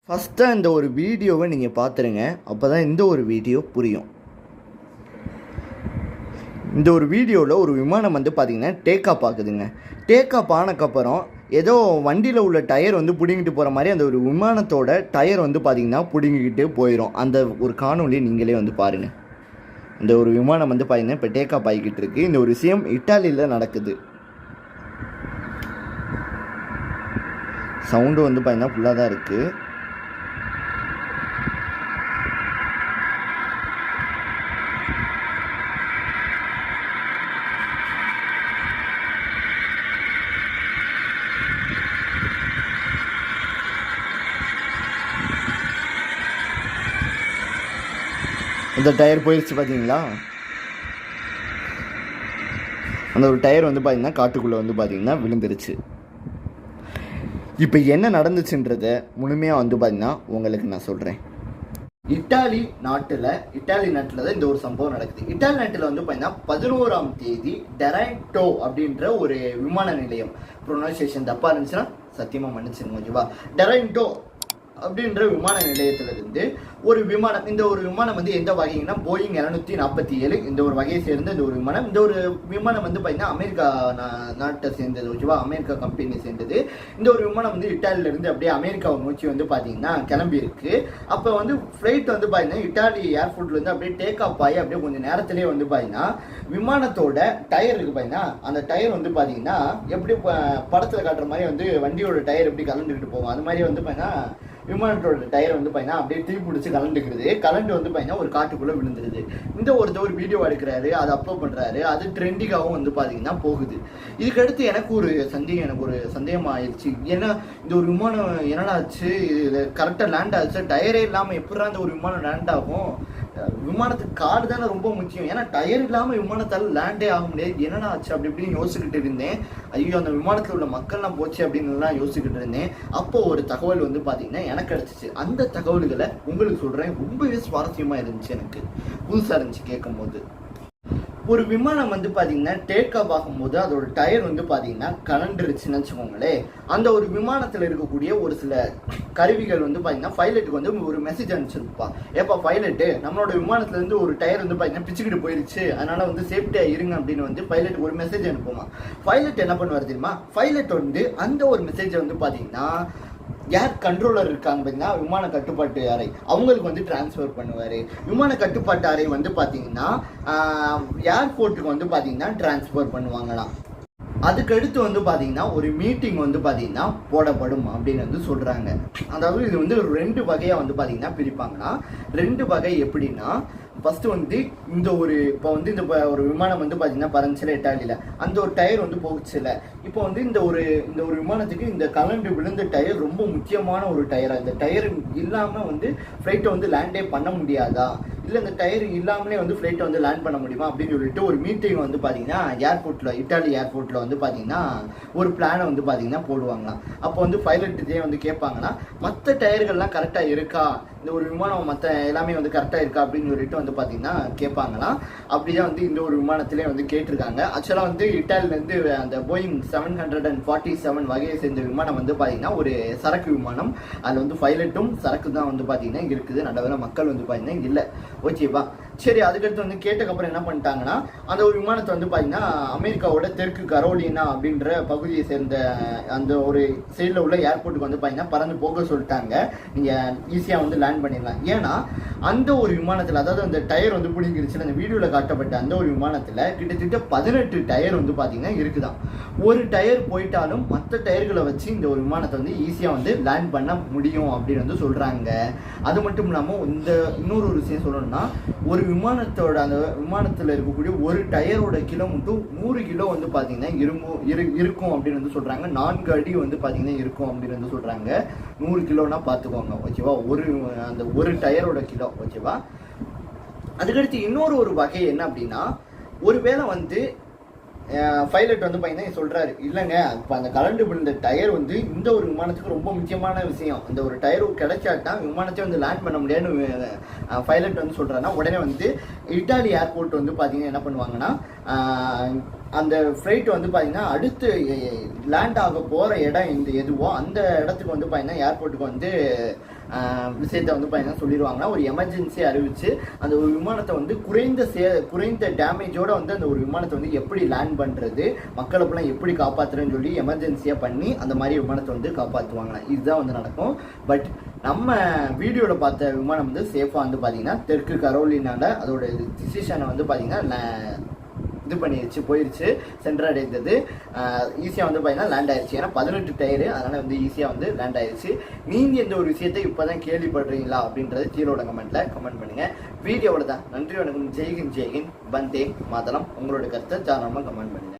ஃபஸ்ட்டாக இந்த ஒரு வீடியோவை நீங்கள் பார்த்துருங்க. அப்போ தான் இந்த ஒரு வீடியோ புரியும். இந்த ஒரு வீடியோவில் ஒரு விமானம் பார்த்திங்கன்னா டேக் ஆஃப் ஆகுதுங்க. டேக் ஆஃப் ஆனக்கப்புறம் ஏதோ வண்டியில் உள்ள டயர் பிடுங்கிட்டு போகிற மாதிரி அந்த ஒரு விமானத்தோட டயர் பார்த்திங்கன்னா பிடுங்கிக்கிட்டு போயிடும். அந்த ஒரு காணொலியை நீங்களே பாருங்கள். இந்த ஒரு விமானம் பார்த்திங்கன்னா இப்போ டேக் ஆஃப் ஆகிக்கிட்டு இருக்குது. இந்த ஒரு விஷயம் இட்டாலியில் நடக்குது. சவுண்டு பார்த்திங்கன்னா ஃபுல்லாக தான் இருக்குது. இந்த டயர் போயிடுச்சு பார்த்தீங்களா? அந்த ஒரு டயர் பார்த்தீங்கன்னா காட்டுக்குள்ளே பார்த்தீங்கன்னா விழுந்துருச்சு. இப்போ என்ன நடந்துச்சுன்றத முழுமையாக பார்த்தீங்கன்னா உங்களுக்கு நான் சொல்கிறேன். இட்டாலி நாட்டில் தான் இந்த ஒரு சம்பவம் நடக்குது. இட்டாலி நாட்டில் பார்த்தீங்கன்னா 11ஆம் தேதி டெரைட்டோ அப்படின்ற ஒரு விமான நிலையம், ப்ரொனன்சியேஷன் தப்பாக இருந்துச்சுன்னா சத்தியமாக மன்னிச்சிருங்க ஓகேவா. டெரைட்டோ அப்படின்ற விமான நிலையத்திலிருந்து ஒரு விமானம், இந்த ஒரு விமானம் எந்த வகைங்கன்னா Boeing 747 இந்த ஒரு வகையை சேர்ந்த இந்த ஒரு விமானம். இந்த ஒரு விமானம் பார்த்தீங்கன்னா அமெரிக்கா நாட்டை சேர்ந்தது ஓகேவா, அமெரிக்கா கம்பெனி சேர்ந்தது. இந்த ஒரு விமானம் இட்டாலியிலிருந்து அப்படியே அமெரிக்காவை நோக்கி பார்த்தீங்கன்னா கிளம்பி இருக்கு. அப்போ ஃப்ளைட் பார்த்தீங்கன்னா இட்டாலி ஏர்போர்ட்லேருந்து அப்படியே டேக் ஆஃப் ஆகி அப்படியே கொஞ்சம் நேரத்திலேயே பார்த்தீங்கன்னா விமானத்தோட டயர் இருக்கு பார்த்தீங்கன்னா, அந்த டயர் பார்த்தீங்கன்னா எப்படி படத்தில் காட்டுற மாதிரி வண்டியோட டயர் எப்படி கலந்துக்கிட்டு போகும் அது மாதிரி பார்த்தீங்கன்னா விமானத்தோட டயர் பார்த்தீங்கன்னா அப்படியே தீ பிடிச்சி கலண்டு பார்த்தீங்கன்னா ஒரு காட்டுக்குள்ளே விழுந்துருது. இந்த ஒரு வீடியோ எடுக்கிறாரு, அதை அப்லோட் பண்ணுறாரு, அது ட்ரெண்டிங்காகவும் பார்த்தீங்கன்னா போகுது. இதுக்கடுத்து எனக்கு ஒரு சந்தேகம் ஆயிடுச்சு. ஏன்னா இந்த ஒரு விமானம் என்னடா ஆச்சு, இது கரெக்டாக லேண்ட் ஆச்சு, டயரே இல்லாமல் எப்படிதான் இந்த ஒரு விமானம் லேண்ட் ஆகும்? விமானத்துக்கு காடு தானே ரொம்ப முக்கியம். ஏன்னா டயர் இல்லாமல் விமானத்தால் லேண்டே ஆக முடியாது. என்னடா ஆச்சு அப்படி இப்படின்னு யோசிச்சுக்கிட்டு இருந்தேன். ஐயோ அந்த விமானத்தில் உள்ள மக்கள்லாம் போச்சு அப்படின்னு யோசிச்சுக்கிட்டு இருந்தேன். அப்போ ஒரு தகவல் பார்த்தீங்கன்னா எனக்கு கிடைச்சிச்சு. அந்த தகவல்களை உங்களுக்கு சொல்கிறேன். ரொம்பவே சுவாரஸ்யமாக இருந்துச்சு, எனக்கு புதுசாக இருந்துச்சு கேட்கும் போது. ஒரு விமானம் பார்த்தீங்கன்னா டேக் ஆஃப் ஆகும்போது அதோட டயர் பார்த்தீங்கன்னா கலண்டுருச்சுன்னு வச்சுக்கோங்களேன். அந்த ஒரு விமானத்தில் இருக்கக்கூடிய ஒரு சில கருவிகள் பார்த்தீங்கன்னா பைலட்டுக்கு ஒரு மெசேஜ் அனுப்பிச்சிருப்பா. ஏப்பா பைலட்டு, நம்மளோட விமானத்துலேருந்து ஒரு டயர் பார்த்தீங்கன்னா பிச்சுக்கிட்டு போயிடுச்சு, அதனால சேஃப்டியாக இருங்க அப்படின்னு பைலட்டுக்கு ஒரு மெசேஜ் அனுப்புமா. பைலட் என்ன பண்ணுவார் தெரியுமா? பைலட் அந்த ஒரு மெசேஜை பார்த்தீங்கன்னா ஏர் கண்ட்ரோலர் இருக்காங்க பார்த்தீங்கன்னா, விமான கட்டுப்பாட்டு அறை, அவங்களுக்கு டிரான்ஸ்ஃபர் பண்ணுவார். விமான கட்டுப்பாட்டு அறை பார்த்தீங்கன்னா ஏர்போர்ட்டுக்கு பார்த்தீங்கன்னா டிரான்ஸ்ஃபர் பண்ணுவாங்களாம். அதுக்கடுத்து பார்த்தீங்கன்னா ஒரு மீட்டிங் பார்த்தீங்கன்னா போடப்படும் அப்படின்னு சொல்கிறாங்க. அதாவது இது ஒரு 2 வகையாக பார்த்தீங்கன்னா பிரிப்பாங்கன்னா, 2 வகை எப்படின்னா, ஃபஸ்ட்டு இந்த ஒரு இப்போ இந்த ஒரு விமானம் பார்த்தீங்கன்னா பறந்துச்சுல இட்டாலியில், அந்த ஒரு டயர் போகுச்சுல. இப்போ இந்த ஒரு விமானத்துக்கு இந்த கலண்டு விழுந்த டயர் ரொம்ப முக்கியமான ஒரு டயராக, இந்த டயர் இல்லாமல் ஃப்ளைட்டை லேண்டே பண்ண முடியாதா, இல்லை இந்த டயர் இல்லாமலே ஃப்ளைட்டை லேண்ட் பண்ண முடியுமா அப்படின்னு சொல்லிட்டு ஒரு மீட்டிங் பார்த்தீங்கன்னா ஏர்போர்ட்டில், இட்டாலி ஏர்போர்ட்டில் பார்த்தீங்கன்னா ஒரு பிளானை பார்த்தீங்கன்னா போடுவாங்களாம். அப்போ பைலட்டே கேட்பாங்கன்னா மற்ற டயர்கள்லாம் கரெக்டாக இருக்கா, இந்த ஒரு விமானம் மற்ற எல்லாமே கரெக்டாக இருக்கா அப்படின்னு சொல்லிட்டு பார்த்தீங்கன்னா கேட்பாங்களாம். அப்படிதான் இந்த ஒரு விமானத்திலே கேட்டிருக்காங்க. ஆக்சுவலாக இட்டாலியிலேருந்து அந்த Boeing 747 வகையை சேர்ந்த விமானம் பார்த்தீங்கன்னா ஒரு சரக்கு விமானம். அதில் பைலட்டும் சரக்கு தான் பார்த்தீங்கன்னா இருக்குது. நல்ல மக்கள் பார்த்தீங்கன்னா இல்லை ஓகேவா. சரி, அதுக்கடுத்து கேட்டக்கப்புறம் என்ன பண்ணிட்டாங்கன்னா, அந்த ஒரு விமானத்தை பார்த்தீங்கன்னா அமெரிக்காவோட தெற்கு கரோலினா அப்படின்ற பகுதியை சேர்ந்த அந்த ஒரு சைடில் உள்ள ஏர்போர்ட்டுக்கு பார்த்தீங்கன்னா பறந்து போக சொல்லிட்டாங்க. நீங்கள் ஈஸியாக லேண்ட் பண்ணிடலாம். ஏன்னா அந்த ஒரு விமானத்தில், அதாவது அந்த டயர் பிடிங்கிருச்சு, அந்த வீடியோவில் காட்டப்பட்ட அந்த ஒரு விமானத்தில் கிட்டத்தட்ட 18 டயர் பார்த்தீங்கன்னா இருக்குதான். ஒரு டயர் போயிட்டாலும் மற்ற டயர்களை வச்சு இந்த ஒரு விமானத்தை ஈஸியாக லேண்ட் பண்ண முடியும் அப்படின்னு சொல்கிறாங்க. அது மட்டும் இல்லாமல் இன்னொரு விஷயம் சொல்லணும்னா, ஒரு விமானத்தோட அந்த விமானத்தில் இருக்கக்கூடிய ஒரு டயரோட கிலோ மட்டும் 100 கிலோ பார்த்தீங்கன்னா இருக்கும் அப்படின்னு சொல்கிறாங்க. 4 அடி பார்த்தீங்கன்னா இருக்கும் அப்படின்னு சொல்கிறாங்க. 100 கிலோனா பார்த்துக்கோங்க ஓகேவா, அந்த ஒரு டயரோட கிலோ ஓகேவா. அதுக்கடுத்து இன்னொரு வகை என்ன அப்படின்னா, ஒருவேளை பைலட் பார்த்தீங்கன்னா சொல்கிறாரு, இல்லைங்க இப்போ அந்த கலண்டு விழுந்த டயர் இந்த ஒரு விமானத்துக்கு ரொம்ப முக்கியமான விஷயம், அந்த ஒரு டயர் கிடைச்சாட்டா விமானத்தை லேண்ட் பண்ண முடியாதுன்னு பைலட் சொல்கிறாருன்னா, உடனே இட்டாலி ஏர்போர்ட் பார்த்தீங்கன்னா என்ன பண்ணுவாங்கன்னா, அந்த ஃப்ளைட் பார்த்தீங்கன்னா அடுத்து லேண்ட் ஆக போகிற இடம் எதுவோ அந்த இடத்துக்கு பார்த்தீங்கன்னா ஏர்போர்ட்டுக்கு விஷயத்தை வந்து பார்த்தீங்கன்னா சொல்லிடுவாங்கன்னா ஒரு எமர்ஜென்சி அறிவிச்சு அந்த ஒரு விமானத்தை வந்து குறைந்த டேமேஜோட வந்து அந்த ஒரு விமானத்தை வந்து எப்படி லேண்ட் பண்ணுறது, மக்களுக்கெல்லாம் எப்படி காப்பாற்றுறேன்னு சொல்லி எமர்ஜென்சியாக பண்ணி அந்த மாதிரி விமானத்தை வந்து காப்பாற்றுவாங்க. இதுதான் வந்து நடக்கும். பட் நம்ம வீடியோவில் பார்த்த விமானம் வந்து சேஃபாக வந்து பார்த்தீங்கன்னா தெற்கு கரோலினால அதோட டிசிஷனை வந்து பார்த்தீங்கன்னா இது பண்ணிடுச்சு, போயிடுச்சு, சென்றடைந்தது. ஈஸியாக வந்து பார்த்தீங்கன்னா லேண்ட் ஆயிடுச்சு. ஏன்னா 18 டயரு, அதனால் வந்து ஈஸியாக வந்து லேண்ட் ஆயிடுச்சு. நீங்கள் இந்த ஒரு விஷயத்தை இப்போ தான் கேள்விப்படுறீங்களா அப்படின்றது கீழோட கமெண்ட்டில் கமெண்ட் பண்ணுங்கள். வீடியோவில் தான். நன்றி, வணக்கம். ஜெய்ஹிந்த், ஜெய்ஹிந்த், வந்தே மாதரம். உங்களோட கருத்தை தாராளமாக கமெண்ட் பண்ணுங்கள்.